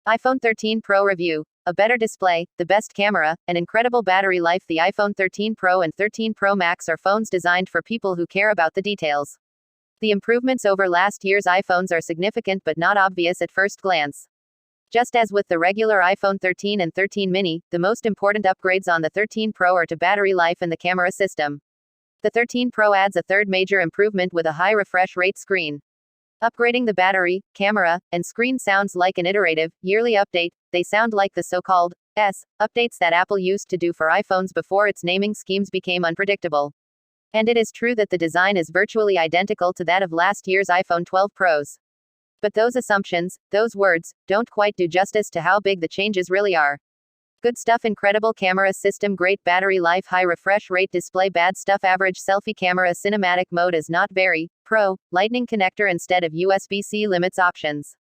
iPhone 13 Pro review. A better display, the best camera, and incredible battery life. The iPhone 13 Pro and 13 Pro Max are phones designed for people who care about the details. The improvements over last year's iPhones are significant but not obvious at first glance. Just as with the regular iPhone 13 and 13 mini, the most important upgrades on the 13 Pro are to battery life and the camera system. The 13 Pro adds a third major improvement with a high refresh rate screen. Upgrading the battery, camera, and screen sounds like an iterative, yearly update. They sound like the so-called updates that Apple used to do for iPhones before its naming schemes became unpredictable. And it is true that the design is virtually identical to that of last year's iPhone 12 Pros. But those assumptions, those words, don't quite do justice to how big the changes really are. Good stuff: incredible camera system, great battery life, high refresh rate display. Bad stuff: average selfie camera, cinematic mode is not very pro, lightning connector instead of USB-C, limits options.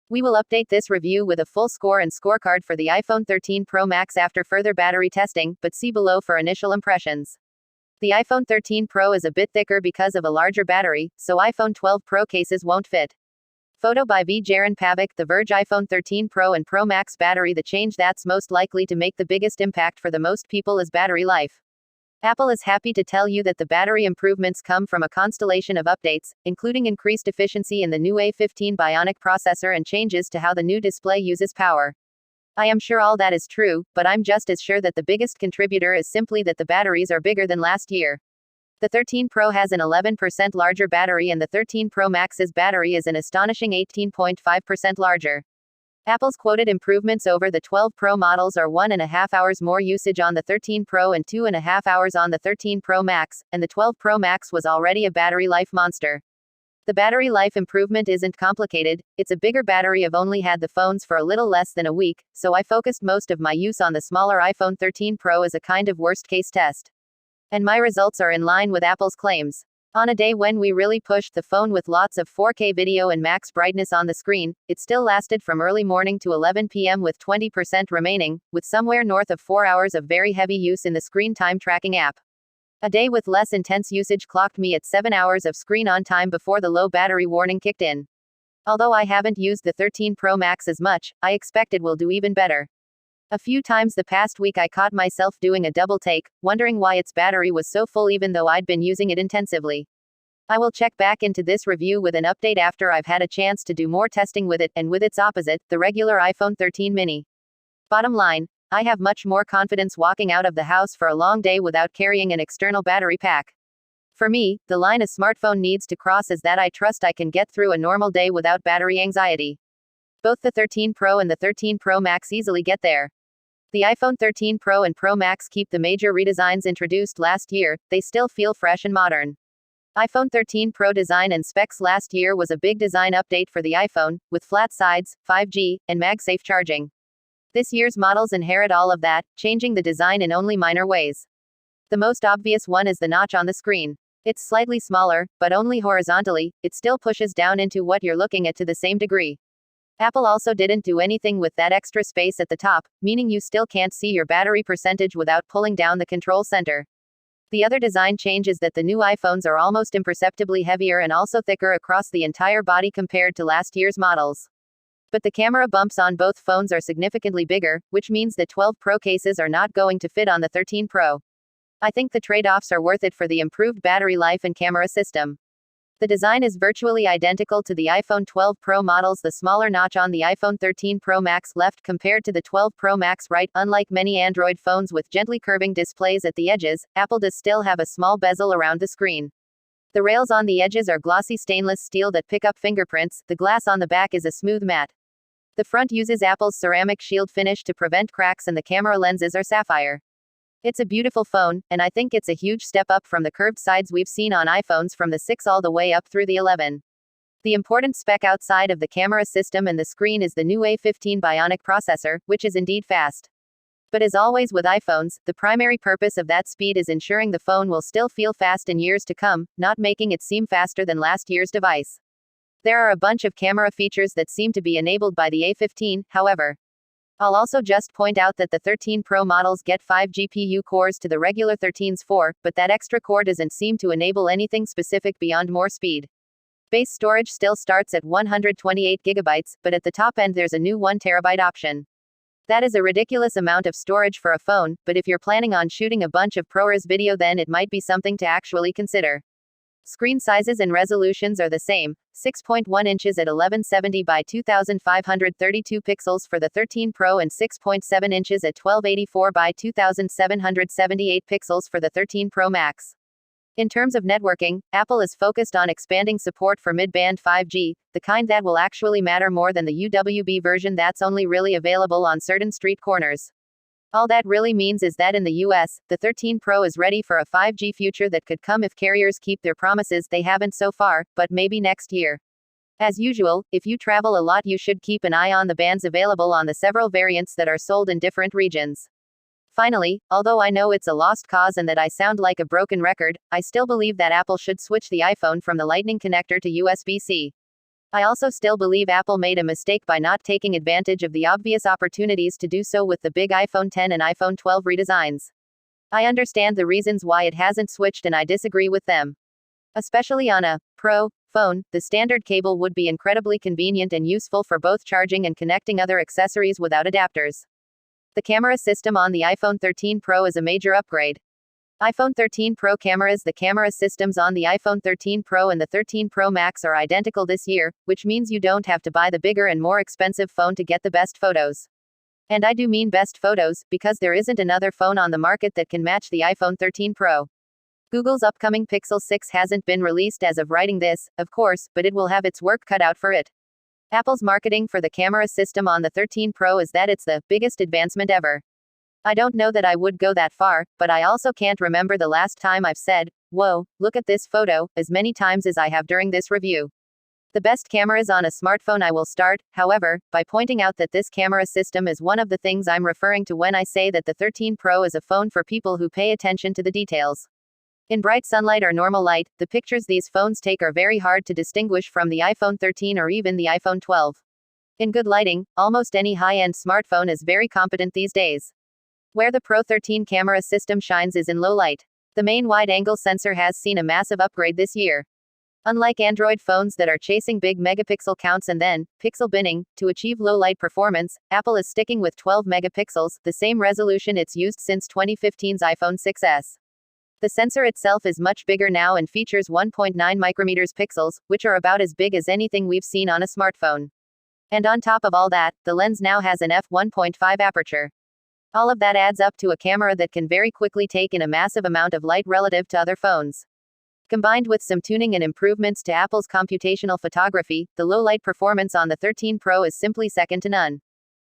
We will update this review with a full score and scorecard for the iPhone 13 Pro Max after further battery testing, but see below for initial impressions. The iPhone 13 Pro is a bit thicker because of a larger battery, so iPhone 12 Pro cases won't fit. Photo by V. Jaron Pavik. The Verge. iPhone 13 Pro and Pro Max battery. The change that's most likely to make the biggest impact for the most people is battery life. Apple is happy to tell you that the battery improvements come from a constellation of updates, including increased efficiency in the new A15 Bionic processor and changes to how the new display uses power. I am sure all that is true, but I'm just as sure that the biggest contributor is simply that the batteries are bigger than last year. The 13 Pro has an 11% larger battery and the 13 Pro Max's battery is an astonishing 18.5% larger. Apple's quoted improvements over the 12 Pro models are 1.5 hours more usage on the 13 Pro and 2.5 hours on the 13 Pro Max, and the 12 Pro Max was already a battery life monster. The battery life improvement isn't complicated. It's a bigger battery. I've only had the phones for a little less than a week, so I focused most of my use on the smaller iPhone 13 Pro as a kind of worst-case test. And my results are in line with Apple's claims. On a day when we really pushed the phone with lots of 4K video and max brightness on the screen, it still lasted from early morning to 11 p.m. with 20% remaining, with somewhere north of 4 hours of very heavy use in the screen time tracking app. A day with less intense usage clocked me at 7 hours of screen on time before the low battery warning kicked in. Although I haven't used the 13 Pro Max as much, I expect it will do even better. A few times the past week I caught myself doing a double take, wondering why its battery was so full even though I'd been using it intensively. I will check back into this review with an update after I've had a chance to do more testing with it, and with its opposite, the regular iPhone 13 mini. Bottom line, I have much more confidence walking out of the house for a long day without carrying an external battery pack. For me, the line a smartphone needs to cross is that I trust I can get through a normal day without battery anxiety. Both the 13 Pro and the 13 Pro Max easily get there. The iPhone 13 Pro and Pro Max keep the major redesigns introduced last year. They still feel fresh and modern. iPhone 13 Pro design and specs. Last year was a big design update for the iPhone, with flat sides, 5G, and MagSafe charging. This year's models inherit all of that, changing the design in only minor ways. The most obvious one is the notch on the screen. It's slightly smaller, but only horizontally. It still pushes down into what you're looking at to the same degree. Apple also didn't do anything with that extra space at the top, meaning you still can't see your battery percentage without pulling down the control center. The other design change is that the new iPhones are almost imperceptibly heavier and also thicker across the entire body compared to last year's models. But the camera bumps on both phones are significantly bigger, which means that 12 Pro cases are not going to fit on the 13 Pro. I think the trade-offs are worth it for the improved battery life and camera system. The design is virtually identical to the iPhone 12 Pro models. The smaller notch on the iPhone 13 Pro Max left compared to the 12 Pro Max right. Unlike many Android phones with gently curving displays at the edges, Apple does still have a small bezel around the screen. The rails on the edges are glossy stainless steel that pick up fingerprints. The glass on the back is a smooth matte. The front uses Apple's ceramic shield finish to prevent cracks and the camera lenses are sapphire. It's a beautiful phone, and I think it's a huge step up from the curved sides we've seen on iPhones from the 6 all the way up through the 11. The important spec outside of the camera system and the screen is the new A15 Bionic processor, which is indeed fast. But as always with iPhones, the primary purpose of that speed is ensuring the phone will still feel fast in years to come, not making it seem faster than last year's device. There are a bunch of camera features that seem to be enabled by the A15, however. I'll also just point out that the 13 Pro models get 5 GPU cores to the regular 13's 4, but that extra core doesn't seem to enable anything specific beyond more speed. Base storage still starts at 128 gigabytes, but at the top end there's a new 1 terabyte option. That is a ridiculous amount of storage for a phone, but if you're planning on shooting a bunch of ProRes video, then it might be something to actually consider. Screen sizes and resolutions are the same, 6.1 inches at 1170 by 2532 pixels for the 13 Pro and 6.7 inches at 1284 by 2778 pixels for the 13 Pro Max. In terms of networking, Apple is focused on expanding support for mid-band 5G, the kind that will actually matter more than the UWB version that's only really available on certain street corners. All that really means is that in the US, the 13 Pro is ready for a 5G future that could come if carriers keep their promises. They haven't so far, but maybe next year. As usual, if you travel a lot, you should keep an eye on the bands available on the several variants that are sold in different regions. Finally, although I know it's a lost cause and that I sound like a broken record, I still believe that Apple should switch the iPhone from the Lightning connector to USB-C. I also still believe Apple made a mistake by not taking advantage of the obvious opportunities to do so with the big iPhone X and iPhone 12 redesigns. I understand the reasons why it hasn't switched and I disagree with them. Especially on a Pro phone, the standard cable would be incredibly convenient and useful for both charging and connecting other accessories without adapters. The camera system on the iPhone 13 Pro is a major upgrade. iPhone 13 Pro cameras. The camera systems on the iPhone 13 Pro and the 13 Pro Max are identical this year, which means you don't have to buy the bigger and more expensive phone to get the best photos. And I do mean best photos, because there isn't another phone on the market that can match the iPhone 13 Pro. Google's upcoming Pixel 6 hasn't been released as of writing this, of course, but it will have its work cut out for it. Apple's marketing for the camera system on the 13 Pro is that it's the biggest advancement ever. I don't know that I would go that far, but I also can't remember the last time I've said, "Whoa, look at this photo," as many times as I have during this review. The best cameras on a smartphone. I will start, however, by pointing out that this camera system is one of the things I'm referring to when I say that the 13 Pro is a phone for people who pay attention to the details. In bright sunlight or normal light, the pictures these phones take are very hard to distinguish from the iPhone 13 or even the iPhone 12. In good lighting, almost any high-end smartphone is very competent these days. Where the Pro 13 camera system shines is in low light. The main wide-angle sensor has seen a massive upgrade this year. Unlike Android phones that are chasing big megapixel counts and then pixel binning to achieve low light performance, Apple is sticking with 12 megapixels, the same resolution it's used since 2015's iPhone 6s. The sensor itself is much bigger now and features 1.9 micrometers pixels, which are about as big as anything we've seen on a smartphone. And on top of all that, the lens now has an f1.5 aperture. All of that adds up to a camera that can very quickly take in a massive amount of light relative to other phones. Combined with some tuning and improvements to Apple's computational photography, the low light performance on the 13 Pro is simply second to none.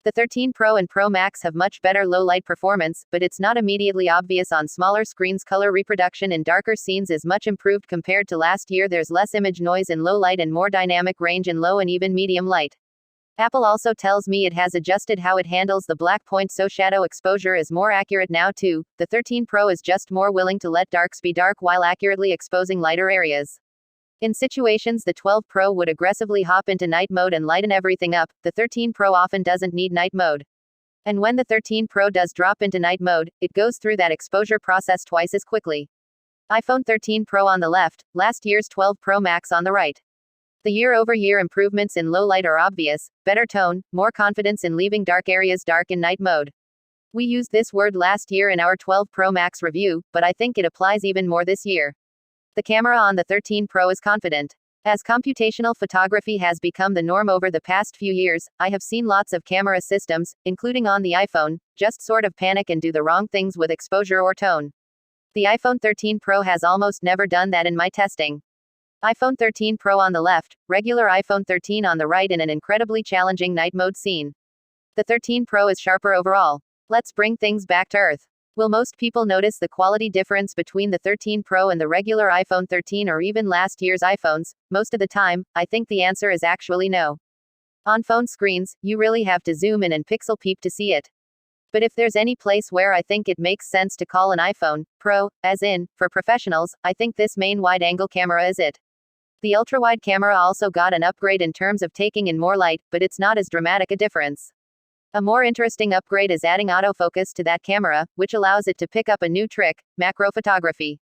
The 13 Pro and Pro Max have much better low light performance, but it's not immediately obvious on smaller screens. Color reproduction in darker scenes is much improved compared to last year. There's less image noise in low light and more dynamic range in low and even medium light. Apple also tells me it has adjusted how it handles the black point, so shadow exposure is more accurate now too. The 13 Pro is just more willing to let darks be dark while accurately exposing lighter areas. In situations the 12 Pro would aggressively hop into night mode and lighten everything up, the 13 Pro often doesn't need night mode. And when the 13 Pro does drop into night mode, it goes through that exposure process twice as quickly. iPhone 13 Pro on the left, last year's 12 Pro Max on the right. The year-over-year improvements in low light are obvious: better tone, more confidence in leaving dark areas dark in night mode. We used this word last year in our 12 Pro Max review, but I think it applies even more this year. The camera on the 13 Pro is confident. As computational photography has become the norm over the past few years, I have seen lots of camera systems, including on the iPhone, just sort of panic and do the wrong things with exposure or tone. The iPhone 13 Pro has almost never done that in my testing. iPhone 13 Pro on the left, regular iPhone 13 on the right in an incredibly challenging night mode scene. The 13 Pro is sharper overall. Let's bring things back to earth. Will most people notice the quality difference between the 13 Pro and the regular iPhone 13 or even last year's iPhones? Most of the time, I think the answer is actually no. On phone screens, you really have to zoom in and pixel peep to see it. But if there's any place where I think it makes sense to call an iPhone Pro, as in, for professionals, I think this main wide-angle camera is it. The ultra-wide camera also got an upgrade in terms of taking in more light, but it's not as dramatic a difference. A more interesting upgrade is adding autofocus to that camera, which allows it to pick up a new trick: macro photography.